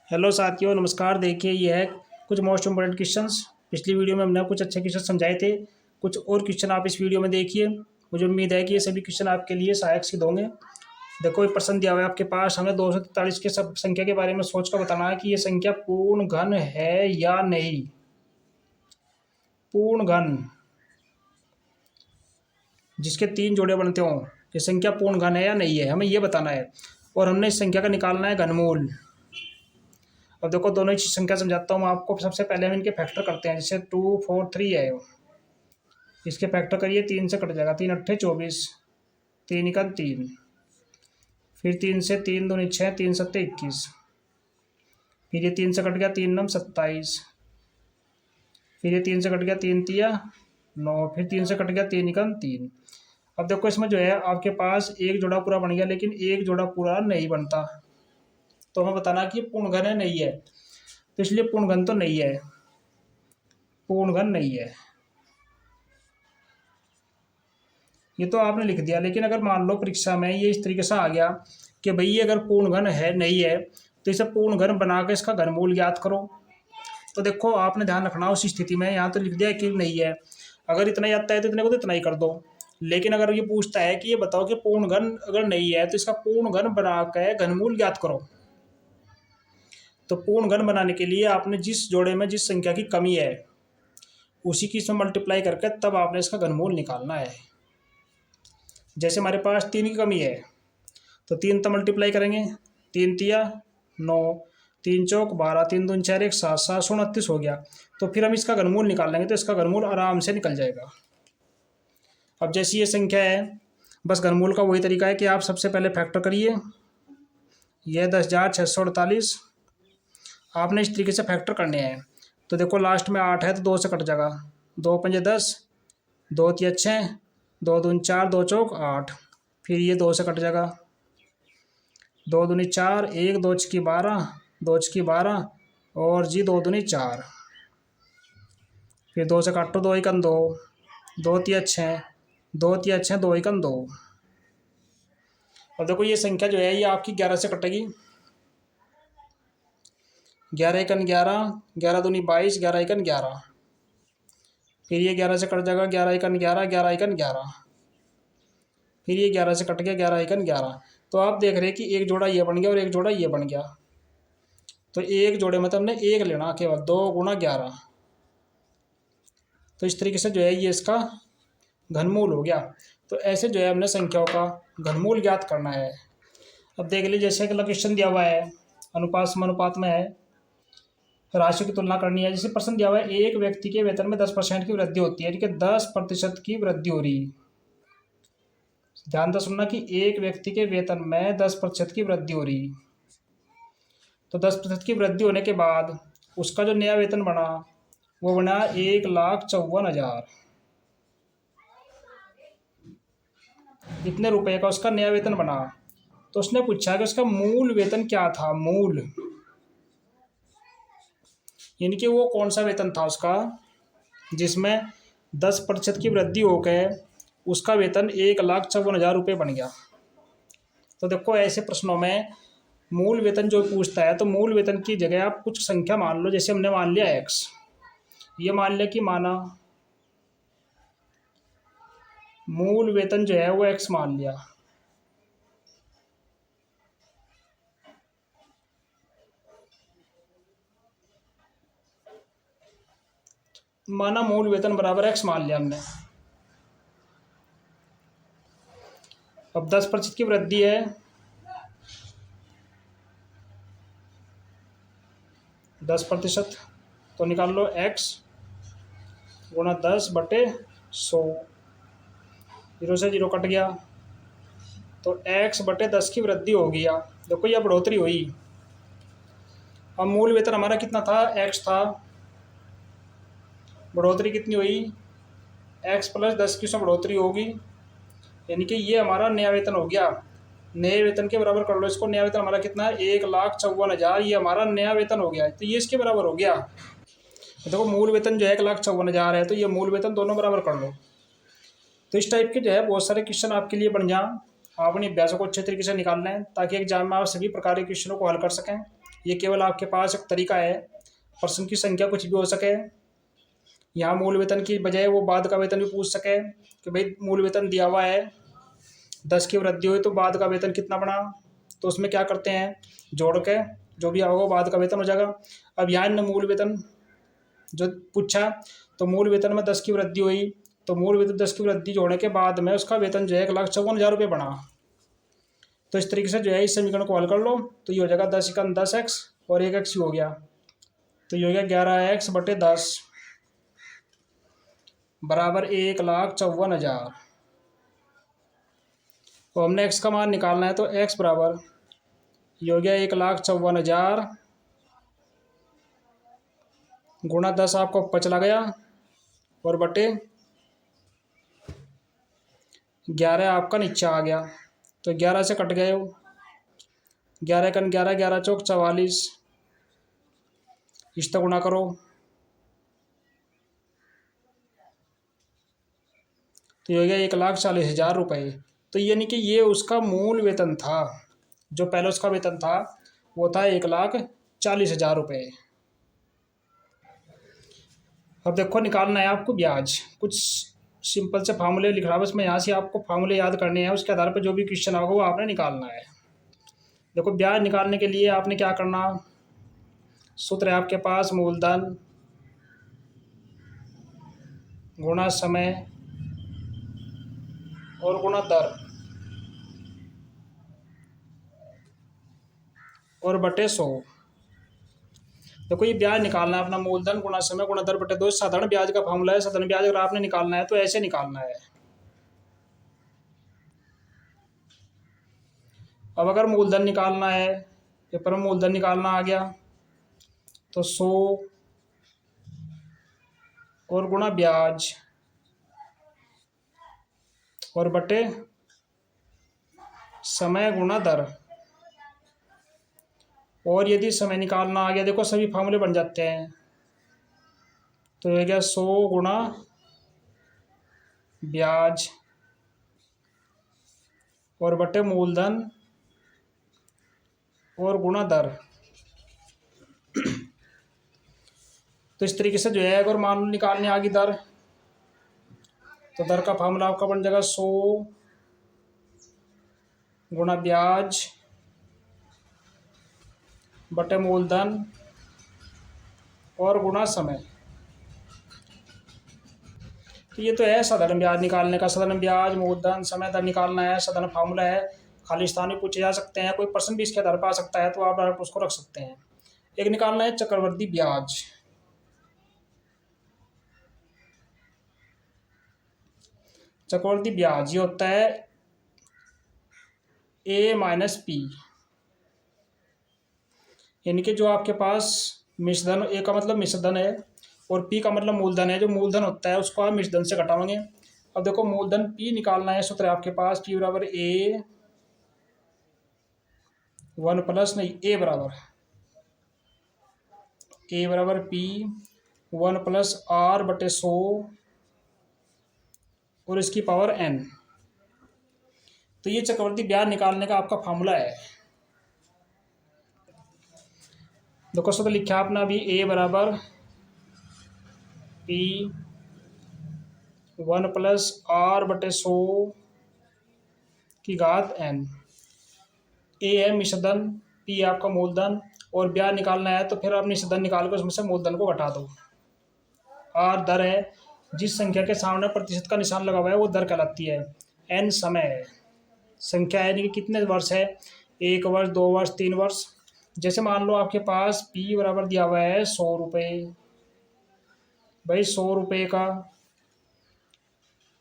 Hello साथियों, नमस्कार। देखिए, ये है कुछ मोस्ट इम्पोर्टेंट क्वेश्चंस। पिछली वीडियो में हमने कुछ अच्छे क्वेश्चन समझाए थे। कुछ और क्वेश्चन आप इस वीडियो में देखिए। मुझे उम्मीद है कि ये सभी क्वेश्चन आपके लिए सहायक सिद्ध होंगे। देखो, ये प्रश्न दिया हुआ है आपके पास। हमें 243 के सब संख्या के बारे में सोच कर बताना है कि ये संख्या पूर्ण घन है या नहीं। पूर्ण घन जिसके 3 जोड़े बनते हों, ये संख्या पूर्ण घन है या नहीं है, हमें ये बताना है। और हमने इस संख्या का निकालना है घनमूल। अब देखो, दोनों ही संख्या समझाता हूँ आपको। सबसे पहले हम इनके फैक्टर करते हैं। जैसे 2 4 3 है, इसके फैक्टर करिए, 3 से कट जाएगा। 3 अट्ठे 24, 3 इकन 3, फिर 3 से 3 दूनी 6, 3 सत्ते 21, फिर ये 3 से कट गया, 3 नम 27, फिर ये 3 से कट गया, 3 तिया 9, फिर 3 से कट गया, 3 इकन 3। अब देखो, इसमें जो है आपके पास एक जोड़ा पूरा बन गया, लेकिन एक जोड़ा पूरा नहीं बनता। तो हमें बताना कि पूर्ण घन है नहीं है। तो इसलिए पूर्ण घन तो नहीं है, पूर्ण घन नहीं है, ये तो आपने लिख दिया। लेकिन अगर मान लो परीक्षा में ये इस तरीके से आ गया कि भाई ये अगर पूर्ण घन है नहीं है, तो इसे पूर्ण घन बनाकर इसका घनमूल ज्ञात करो। तो देखो, आपने ध्यान रखना उस स्थिति में। यहाँ तो लिख दिया कि नहीं है। अगर इतना ही आता है तो इतने को तो इतना ही कर दो। लेकिन अगर ये पूछता है कि ये बताओ कि पूर्ण घन अगर नहीं है तो इसका पूर्ण घन बनाकर घनमूल ज्ञात करो। तो पूर्ण घन बनाने के लिए आपने जिस जोड़े में जिस संख्या की कमी है उसी की इसमें मल्टीप्लाई करके तब आपने इसका घनमूल निकालना है। जैसे हमारे पास 3 की कमी है, तो 3 तो मल्टीप्लाई करेंगे। 3 तिया 9, 3 चौक 12, 3 दून 4, 1 7, 7 29 हो गया। तो फिर हम इसका घनमूल निकालेंगे तो इसका घनमूल आराम से निकल जाएगा। अब जैसी ये संख्या है, बस घनमूल का वही तरीका है कि आप सबसे पहले फैक्टर करिए। यह 10,648 आपने इस तरीके से फैक्टर करने हैं। तो देखो, लास्ट में 8 है तो 2 से कट जाएगा। 2 पंजे 10, 2 तिया 6, 2 दूनी 4, 2 चौक 8, फिर ये 2 से कट जाएगा। 2 दूनी 4, 1 2 छकी 12, 2 छकी 12 और जी 2 दूनी 4, फिर 2 से काटो, 2 एकन 2, 2 तिया 6, 2 तिया 6, 2 एकन 2। और देखो, ये संख्या जो है ये आपकी 11 से कटेगी। 11 एकन 11, 11 दूनी 22, 11 एकन 11, फिर ये 11 से कट जाएगा। 11 एकन 11, 11 एकन 11, फिर ये 11 से कट गया। 11 एकन 11। तो आप देख रहे हैं कि एक जोड़ा ये बन गया और एक जोड़ा ये बन गया। तो एक जोड़े में तो हमने एक लेना केवल, 2 गुणा 11। तो इस तरीके से जो है ये इसका घनमूल हो गया। तो ऐसे जो है हमने संख्याओं का घनमूल ज्ञात करना है। अब देख लीजिए, जैसे कि क्वेश्चन दिया हुआ है, अनुपात समानुपात में है, राशियों की तुलना करनी है। जैसे प्रश्न दिया हुआ है, एक व्यक्ति के वेतन में 10% की वृद्धि होती है, ठीक है, 10% की वृद्धि हो रही। ध्यान से सुनना कि एक व्यक्ति के वेतन में 10% की वृद्धि हो रही। तो 10% की वृद्धि होने के बाद उसका जो नया वेतन बना वो बना 1,54,000। इतने रुपए का उसका नया वेतन बना। तो उसने पूछा कि उसका मूल वेतन क्या था। मूल यानी कि वो कौन सा वेतन था उसका जिसमें 10% की वृद्धि होकर उसका वेतन 1,54,000 रुपये बन गया। तो देखो, ऐसे प्रश्नों में मूल वेतन जो पूछता है तो मूल वेतन की जगह आप कुछ संख्या मान लो। जैसे हमने मान लिया x, ये मान लिया कि माना मूल वेतन जो है वो x मान लिया। माना मूल वेतन बराबर x मान लिया हमने। अब 10% की वृद्धि है, 10%, तो निकाल लो x गुणा 10/100। 0 से 0 कट गया तो x/10 की वृद्धि हो गया। देखो, यह बढ़ोतरी हुई। अब मूल वेतन हमारा कितना था, x था, बढ़ोतरी कितनी हुई, x + 10 की उसमें बढ़ोतरी होगी, यानी कि ये हमारा नया वेतन हो गया। नए वेतन के बराबर कर लो इसको। नया वेतन हमारा कितना है, 1,54,000, ये हमारा नया वेतन हो गया। तो ये इसके बराबर हो गया। देखो, मूल वेतन जो है 1,54,000 है, तो ये मूल वेतन दोनों बराबर कर लो। तो इस टाइप के जो है बहुत सारे क्वेश्चन आपके लिए बन जाएं। आप अपने अभ्यासों को अच्छे तरीके से निकाल लें ताकि एग्जाम में आप सभी प्रकार के क्वेश्चनों को हल कर सकें। ये केवल आपके पास एक तरीका है, पर्सन की संख्या कुछ भी हो सके। यहाँ मूल वेतन की बजाय वो बाद का वेतन भी पूछ सके कि भाई मूल वेतन दिया हुआ है, 10 की वृद्धि हुई तो बाद का वेतन कितना बना, तो उसमें क्या करते हैं, जोड़ के जो भी आओगे बाद का वेतन हो जाएगा। अब यहाँ इन्होंने मूल वेतन जो पूछा, तो मूल वेतन में 10 की वृद्धि हुई, तो मूल वेतन 10 की वृद्धि जोड़ने के बाद में उसका वेतन जो है 1,54,000 रुपये बना। तो इस तरीके से जो है इस समीकरण को हल कर लो, तो ये हो जाएगा 10×10x और 1x हो गया, तो ये हो गया 11x/10 बराबर 1,54,000। तो हमने x का मान निकालना है, तो x बराबर ये हो गया 1,54,000 गुणा 10 आपको ऊपर चला गया और बटे 11 आपका नीचे आ गया, तो 11 से कट गए हो, 11×11 11×4 = 44, इस तक गुणा करो, तो ये हो गया 1,40,000 रुपये। तो यानी कि ये उसका मूल वेतन था, जो पहले उसका वेतन था वो था 1,40,000 रुपये। अब देखो निकालना है आपको ब्याज, कुछ सिंपल से फार्मूले लिख रहा हूँ, बस मैं यहाँ से आपको फार्मूले याद करने हैं, उसके आधार पर जो भी क्वेश्चन होगा वो आपने निकालना है। देखो ब्याज निकालने के लिए आपने क्या करना, सूत्र है आपके पास मूलधन गुणा समय और गुणा दर और बटे 100। देखो ये ब्याज निकालना है अपना, मूलधन गुणा समय गुणा दर बटे 2 साधारण ब्याज का फॉर्मूला है। साधारण ब्याज अगर आपने निकालना है तो ऐसे निकालना है। अब अगर मूलधन निकालना है, पेपर में मूलधन निकालना आ गया, तो 100 और गुणा ब्याज और बटे समय गुणा दर। और यदि समय निकालना आ गया, देखो सभी फार्मूले बन जाते हैं, तो ये गया 100 गुणा ब्याज और बटे मूलधन और गुणा दर। तो इस तरीके से जो है अगर मान लो निकालने आ गई दर, तो दर का फार्मूला आपका बन जाएगा 100 गुणा ब्याज बटे मूलधन और गुणा समय। तो ये तो है साधारण ब्याज निकालने का, साधारण ब्याज मूलधन समय दर निकालना है, साधारण फार्मूला है। खाली स्थान भी पूछे जा सकते हैं, कोई प्रश्न भी इसके आधार पर आ सकता है, तो आप उसको रख सकते हैं। एक निकालना है चक्रवर्ती ब्याज। चक्रवर्ती ब्याज ये होता है A-P, यानी कि जो आपके पास मिश्रधन, ए का मतलब मिश्रधन है और पी का मतलब मूलधन है, जो मूलधन होता है उसको आप मिश्रधन से घटाएंगे। अब देखो मूलधन पी निकालना है, सूत्र है आपके पास पी बराबर ए बराबर पी 1+R/100 और इसकी पावर n। तो ये चक्रवर्ती ब्याज निकालने का आपका फार्मूला है। देखो सूत्र लिखा अपना अभी ए बराबर पी 1+R/100 की घात n। ए है मिश्रधन, पी आपका मूलधन, और ब्याज निकालना है तो फिर आप मिश्रधन निकाल कर उसमें से मूलधन को घटा दो। आर दर है, जिस संख्या के सामने प्रतिशत का निशान लगा हुआ है वो दर कहलाती है। एन समय है, संख्या है यानी कि कितने वर्ष है, 1 वर्ष 2 वर्ष 3 वर्ष। जैसे मान लो आपके पास पी बराबर दिया हुआ है 100 रुपये, भाई 100 रुपये का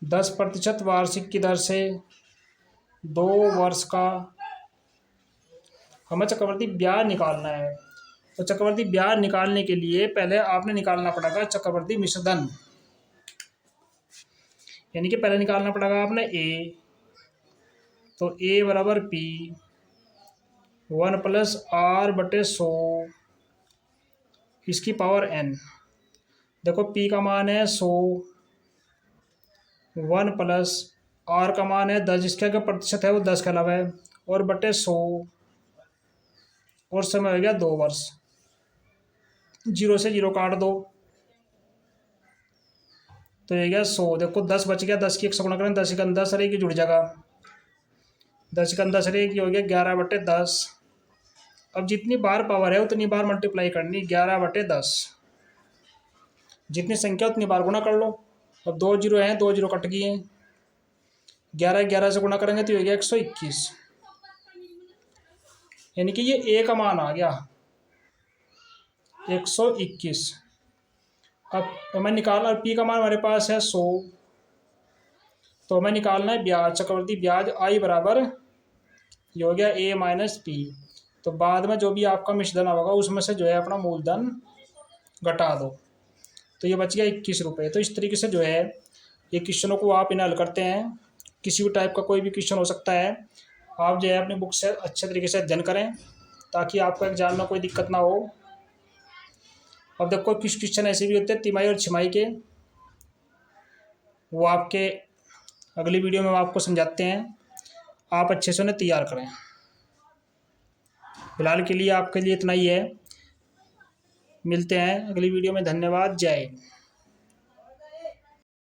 10% वार्षिक की दर से 2 वर्ष का हमें चक्रवर्ती ब्याज निकालना है। तो चक्रवर्ती ब्याज निकालने के लिए पहले आपने निकालना पड़ेगा चक्रवर्ती मिश्रधन, यानी कि पहले निकालना पड़ेगा आपने ए, तो ए बराबर पी 1+R/100 इसकी पावर n। देखो पी का मान है 100, 1+R का मान है 10, जिसका क्या प्रतिशत है वो 10 के अलावा है, और बटे 100 और समय हो गया 2 वर्ष। 0 से 0 काट दो तो ये गया 100। देखो 10 बच गया, 10 की 100 गुणा करें, 10 का 10 रहेगी, जुड़ जाएगा। 10 का 10 रहेगी, हो गया 11/10। अब जितनी बार पावर है उतनी बार मल्टीप्लाई करनी, 11/10। जितनी संख्या उतनी बार गुणा कर लो। अब 2 जीरो हैं, 2 जीरो कट गई हैं। 11 11 से गुणा करेंगे तो ये गया 121, यानी कि ये ए का मान आ गया 121। अब हमें निकालना, पी का मान हमारे पास है 100, तो हमें निकालना है ब्याज, चक्रवृद्धि ब्याज आई बराबर, ये हो गया ए माइनस पी। तो बाद में जो भी आपका मिश्रधन होगा उसमें से जो है अपना मूलधन घटा दो, तो ये बच गया 21 रुपये। तो इस तरीके से जो है ये क्वेश्चनों को आप इन्हें हल करते हैं। किसी भी टाइप का कोई भी क्वेश्चन हो सकता है। आप जो है अपनी बुक से अच्छे तरीके से अध्ययन करें ताकि आपको एग्जाम में कोई दिक्कत ना हो। अब देखो कुछ क्वेश्चन ऐसे भी होते हैं तिमाही और छिमाही के, वो आपके अगली वीडियो में आपको समझाते हैं। आप अच्छे से उन्हें तैयार करें। फिलहाल के लिए आपके लिए इतना ही है। मिलते हैं अगली वीडियो में। धन्यवाद। जय हिंद।